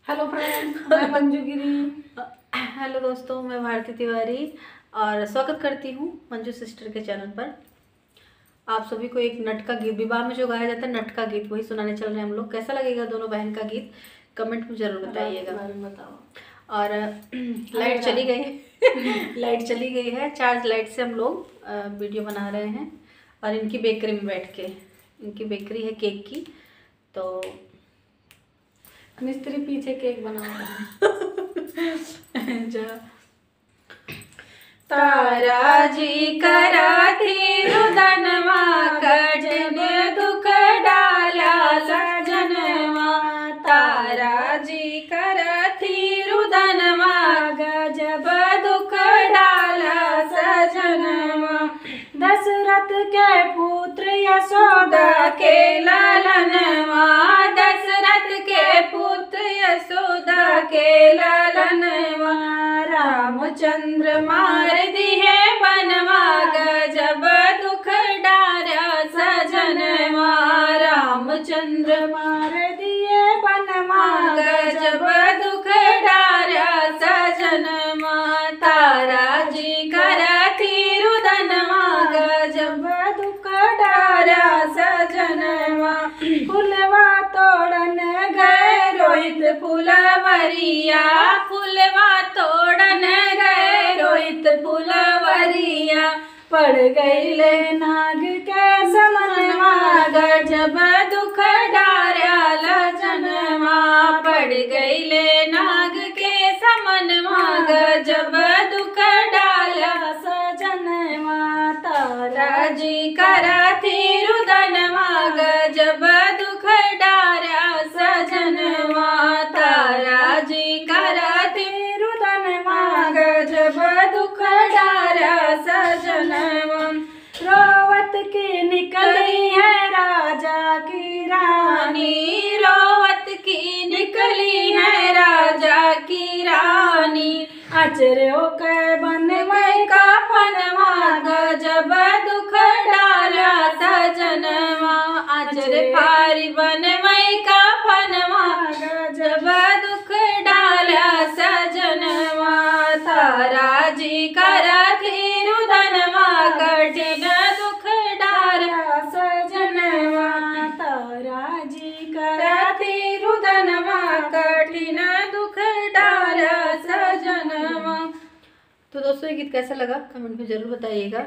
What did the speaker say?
Hello friend, मैं मंजू गिरी। Hello दोस्तों, मैं भारती तिवारी और स्वागत करती हूँ मंजू सिस्टर के चैनल पर। आप सभी को एक नट का गीत, विवाह में जो गाया जाता है नट का गीत, वही सुनाने चल रहे हैं हम लोग। कैसा लगेगा दोनों बहन का गीत, कमेंट में जरूर बताइएगा। बताओ। और लाइट चली गई है लाइट चली गई है। चार्ज लाइट से हम लोग वीडियो बना रहे हैं और इनकी बेकरी में बैठ के, इनकी बेकरी है केक की, तो मिस्त्री पीछे केक बना रहा है। तारा जी करा थी रुदनवा, कटन दुख डाला सजनवा। तारा जी करा थी रुदनवा, गजब दुख डाला सजनवा। दशरथ के पुत्र यशोदा के लालनवा, दशरथ के पुत्र यशोदा के लालनवा। रामचंद्र मार दिए बनवा, गजब दुख डारा सजनवा। रामचंद्र मार दिए बनवा, गजब दुख डारा सजनवा। तारा जी करती रुदनवा, गजब दुख डारा सजनवा। फुलवा तोड़न गए रोहित फुलवरिया, फुलवा तोड़न गए रोहित फुलवरिया। पड़ गईले नाग के समनवा, गजब दुख डारा लजनवा। पड़ गईले नाग के समनवा, गजब दुख डाला सजनवा। तारा जी करती रुदनवा, गजब दुख डारा सजनवा। तारा जी करती रुदनवा, गजब दुख डारा सजनवा। रोवत की निकली है राजा की रानी, रोवत की निकली है राजा की रानी। अचरों के बनवई का फनवा, गजब दुख डाला सजनवा। अचर फारी बनवई का फनवा, गजब दुख डाला सजनवा। तारा जी करती रुदनवा, कठिन दुख डाला सजनवा। तारा जी करती रुदनवा, कठिन दुख डाला सजनवा। तो दोस्तों, ये गीत कैसा लगा कमेंट में जरूर बताइएगा।